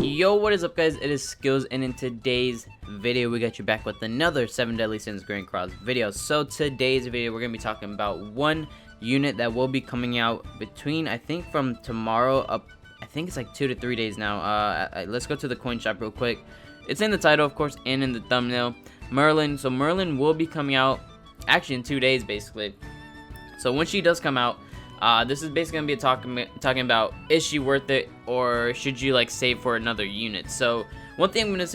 Yo, what is up, guys? It is Skills, and in today's video we got you back with another 7 Deadly Sins Grand Cross video. So today's video we're gonna be talking about one unit that will be coming out between, I think, from tomorrow up, I think it's like 2 to 3 days now. Let's go to the coin shop real quick. It's in the title, of course, and in the thumbnail. MERLIN. So MERLIN will be coming out actually in 2 days, basically. So when she does come out, this is basically gonna be talking about, is she worth it, or should you like save for another unit? So one thing I'm gonna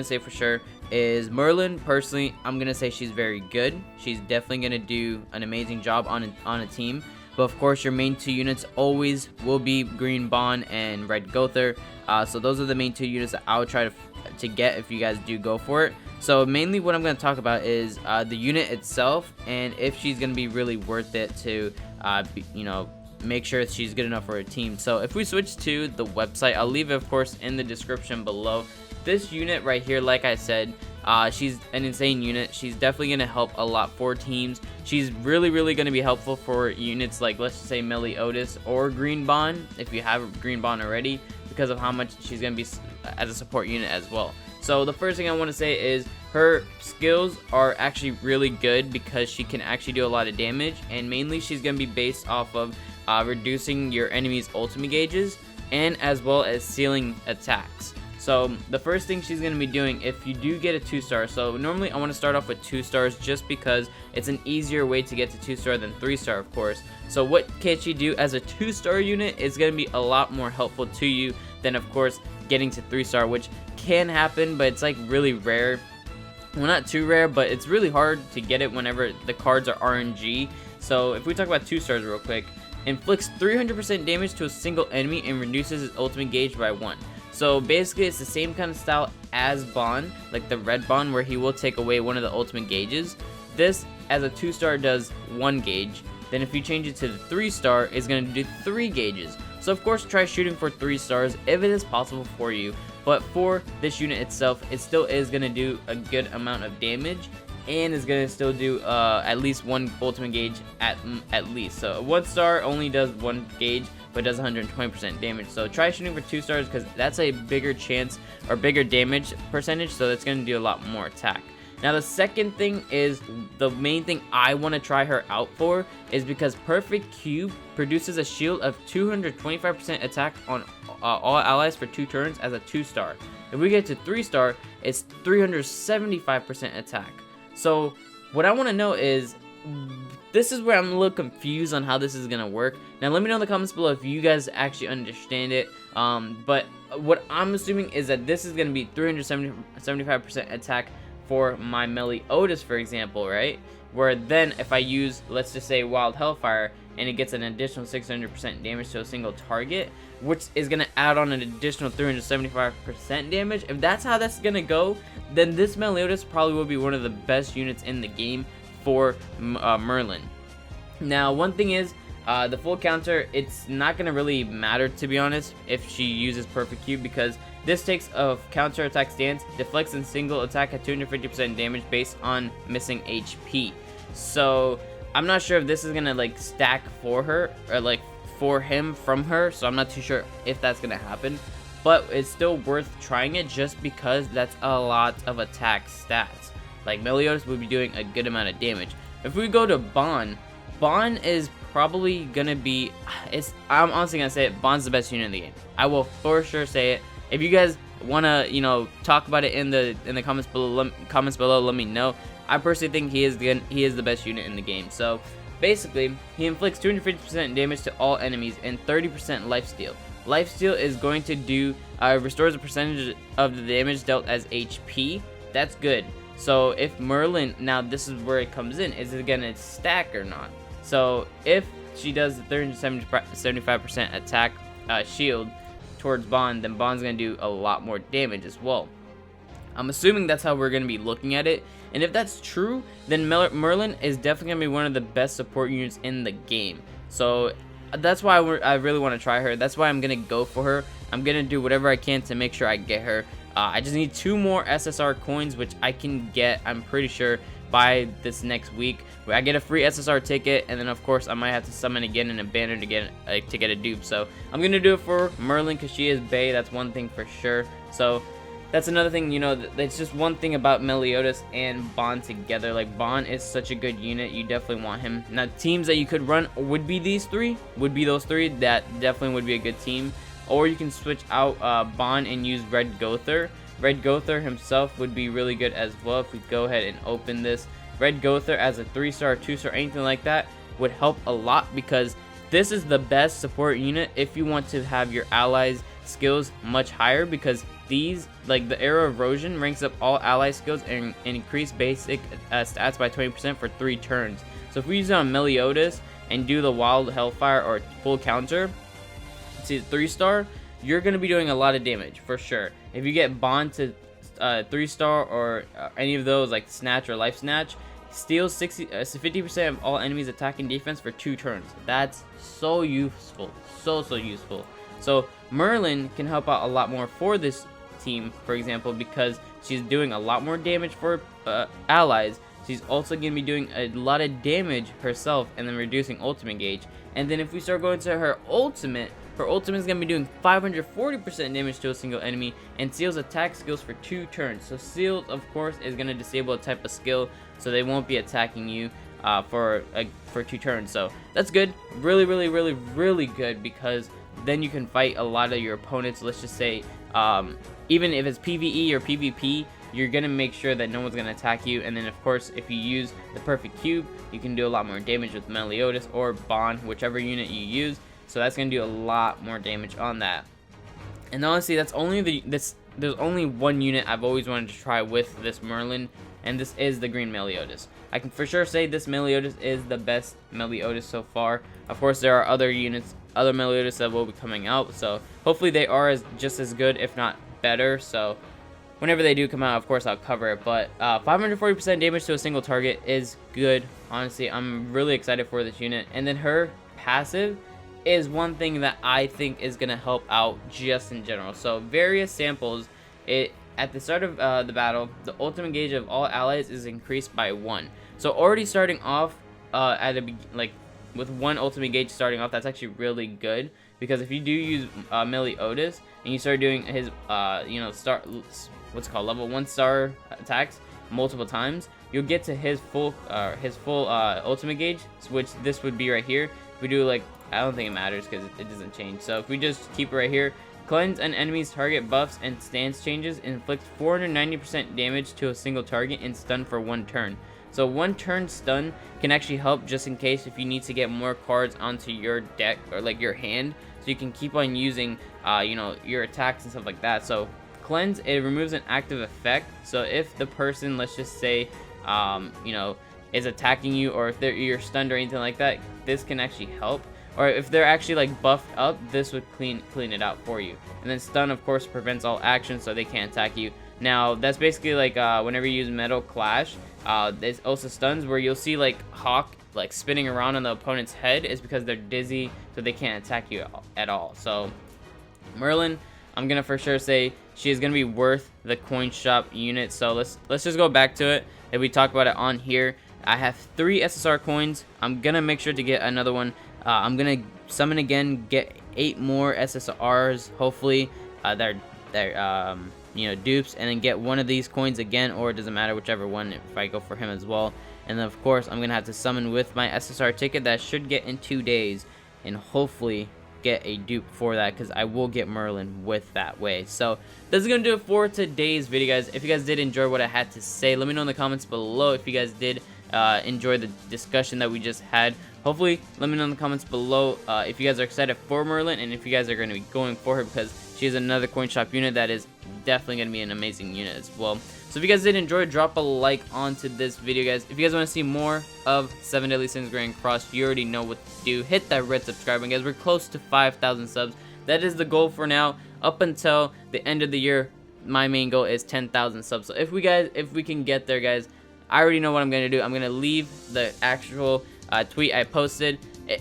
say for sure is MERLIN. Personally, I'm gonna say she's very good. She's definitely gonna do an amazing job on a team. But of course, your main 2 units always will be Green Bond and Red Gother. So those are the main 2 units that I would try to get if you guys do go for it. So mainly what I'm going to talk about is the unit itself, and if she's going to be really worth it to, make sure she's good enough for her team. So if we switch to the website, I'll leave it, of course, in the description below. This unit right here, like I said, she's an insane unit. She's definitely going to help a lot for teams. She's really going to be helpful for units like, let's just say, Meliodas or Green Bond, if you have Green Bond already, because of how much she's going to be as a support unit as well. So the first thing I want to say is her skills are actually really good because she can actually do a lot of damage, and mainly she's going to be based off of reducing your enemy's ultimate gauges and as well as sealing attacks. So the first thing she's going to be doing, if you do get a 2-star, so normally I want to start off with 2 stars just because it's an easier way to get to 2-star than 3-star, of course. So what can she do as a 2-star unit is going to be a lot more helpful to you than, of course, getting to 3-star, which can happen, but it's like really rare. Well, not too rare, but it's really hard to get it whenever the cards are RNG. So if we talk about 2 stars real quick, inflicts 300% damage to a single enemy and reduces its ultimate gauge by 1. So basically it's the same kind of style as Bond, like the red Bond, where he will take away one of the ultimate gauges. This as a 2-star does 1 gauge. Then if you change it to the 3-star, it's going to do 3 gauges. So of course try shooting for 3 stars if it is possible for you. But for this unit itself, it still is going to do a good amount of damage, and is going to still do at least 1 ultimate gauge at least. So a 1-star only does 1 gauge, but does 120% damage. So try shooting for 2 stars because that's a bigger chance or bigger damage percentage, so that's going to do a lot more attack. Now the second thing is, the main thing I want to try her out for is because Perfect Cube produces a shield of 225% attack on all allies for 2 turns as a 2-star. If we get to 3-star, it's 375% attack. So what I want to know is, this is where I'm a little confused on how this is going to work. Now let me know in the comments below if you guys actually understand it. But what I'm assuming is that this is going to be 375% attack for my Meliodas, for example, right? Where then if I use, let's just say, Wild Hellfire, and it gets an additional 600% damage to a single target, which is going to add on an additional 375% damage. If that's how that's going to go, then this Meliodas probably will be one of the best units in the game for MERLIN. Now one thing is, the full counter, it's not going to really matter, to be honest, if she uses Perfect Cube, because this takes a counter attack stance, deflects in single attack at 250% damage based on missing HP. So I'm not sure if this is going to like stack for her, or like for him from her, so I'm not too sure if that's going to happen. But it's still worth trying it just because that's a lot of attack stats. Like Meliodas will be doing a good amount of damage. If we go to Bond, Bond is probably gonna be, I'm honestly gonna say it, Bond's the best unit in the game. I will for sure say it. If you guys wanna, talk about it in the comments below, let me know. I personally think he is the best unit in the game. So basically, he inflicts 250% damage to all enemies and 30% lifesteal. Lifesteal is going to do restores a percentage of the damage dealt as HP. That's good. So if MERLIN, now this is where it comes in, is it gonna stack or not? So if she does the 375% attack shield towards Bond, then Bond's going to do a lot more damage as well. I'm assuming that's how we're going to be looking at it. And if that's true, then MERLIN is definitely going to be one of the best support units in the game. So that's why I really want to try her. That's why I'm going to go for her. I'm going to do whatever I can to make sure I get her. I just need 2 more SSR coins, which I can get, I'm pretty sure, by this next week, where I get a free SSR ticket, and then of course I might have to summon again in a banner to get a dupe. So I'm gonna do it for MERLIN because she is Bae. That's one thing for sure. So that's another thing, you know, that's just one thing about Meliodas and Bond together. Like, Bond is such a good unit. You definitely want him. Now, teams that you could run would be these three, those three. That definitely would be a good team. Or you can switch out Bond and use Red Gother. Red Gother himself would be really good as well. If we go ahead and open this, Red Gother as a 3-star, 2-star, anything like that would help a lot, because this is the best support unit if you want to have your allies' skills much higher, because these, like the Arrow Erosion, ranks up all ally skills and increase basic stats by 20% for 3 turns. So if we use it on Meliodas and do the Wild Hellfire or full counter, see 3-star, you're going to be doing a lot of damage for sure. If you get Bond to 3-star or any of those like Snatch or Life Snatch, steals 50% of all enemies' attack and defense for 2 turns. That's so useful, so useful. So MERLIN can help out a lot more for this team, for example, because she's doing a lot more damage for allies. She's also going to be doing a lot of damage herself and then reducing ultimate gauge. And then if we start going to her ultimate is going to be doing 540% damage to a single enemy and Seal's attack skills for 2 turns. So Seal, of course, is going to disable a type of skill, so they won't be attacking you for 2 turns. So that's good, really good, because then you can fight a lot of your opponents. Let's just say even if it's PvE or PvP, you're gonna make sure that no one's gonna attack you. And then of course, if you use the perfect cube, you can do a lot more damage with Meliodas or Bond, whichever unit you use. So that's gonna do a lot more damage on that. And honestly, that's only there's only one unit I've always wanted to try with this MERLIN, and this is the green Meliodas. I can for sure say this Meliodas is the best Meliodas so far. Of course, there are other units, other Meliodas that will be coming out, so hopefully they are just as good, if not better. So whenever they do come out, of course I'll cover it. But 540% damage to a single target is good. Honestly, I'm really excited for this unit. And then her passive is one thing that I think is gonna help out just in general. So various samples, at the start of the battle, the ultimate gauge of all allies is increased by 1. So already starting off with 1 ultimate gauge starting off, that's actually really good, because if you do use Meliodas and you start doing his level 1 star attacks multiple times, you'll get to his full ultimate gauge, which this would be right here. If we do, like, I don't think it matters because it doesn't change. So if we just keep it right here, cleanse an enemy's target buffs and stance changes, inflict 490% damage to a single target and stun for 1 turn. So 1 turn stun can actually help just in case if you need to get more cards onto your deck or like your hand, so you can keep on using your attacks and stuff like that. So cleanse, it removes an active effect. So if the person, let's just say is attacking you, or if you're stunned or anything like that, this can actually help. Or if they're actually like buffed up, this would clean it out for you. And then stun, of course, prevents all action, so they can't attack you. Now that's basically like whenever you use Metal Clash, there's also stuns where you'll see like Hawk like spinning around on the opponent's head is because they're dizzy, so they can't attack you at all. So MERLIN, I'm gonna for sure say she is gonna be worth the coin shop unit. So let's just go back to it. If we talk about it on here, I have 3 SSR coins. I'm gonna make sure to get another one. I'm gonna summon again, get 8 more SSRs, hopefully they're dupes, and then get one of these coins again, or it doesn't matter, whichever one, if I go for him as well. And then of course I'm gonna have to summon with my SSR ticket that I should get in 2 days, and hopefully get a dupe for that, because I will get MERLIN with that way. So this is gonna do it for today's video, guys. If you guys did enjoy what I had to say, let me know in the comments below. If you guys did enjoy the discussion that we just had, hopefully let me know in the comments below if you guys are excited for MERLIN, and if you guys are going to be going for her, because she is another coin shop unit that is definitely going to be an amazing unit as well. So if you guys did enjoy, drop a like onto this video, guys. If you guys want to see more of 7 Deadly Sins Grand Cross, you already know what to do. Hit that red subscribe button, guys. We're close to 5,000 subs. That is the goal for now. Up until the end of the year, my main goal is 10,000 subs. So if we can get there, guys, I already know what I'm going to do. I'm going to leave the actual tweet I posted.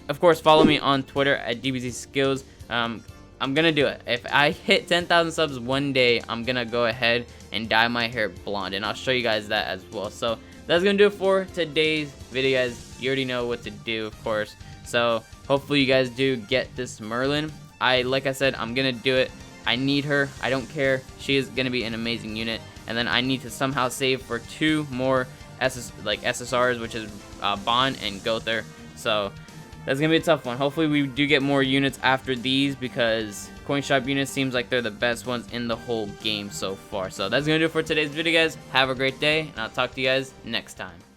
Of course, follow me on Twitter at DBZSkills. I'm going to do it. If I hit 10,000 subs one day, I'm going to go ahead and dye my hair blonde, and I'll show you guys that as well. So that's gonna do it for today's video, guys. You already know what to do, of course. So hopefully you guys do get this Merlin. Like I said, I'm gonna do it. I need her. I don't care. She is gonna be an amazing unit. And then I need to somehow save for 2 more SSRs, which is Bond and Gother. So that's gonna be a tough one. Hopefully we do get more units after these, because coin shop units seems like they're the best ones in the whole game so far. So that's gonna do it for today's video, guys. Have a great day, and I'll talk to you guys next time.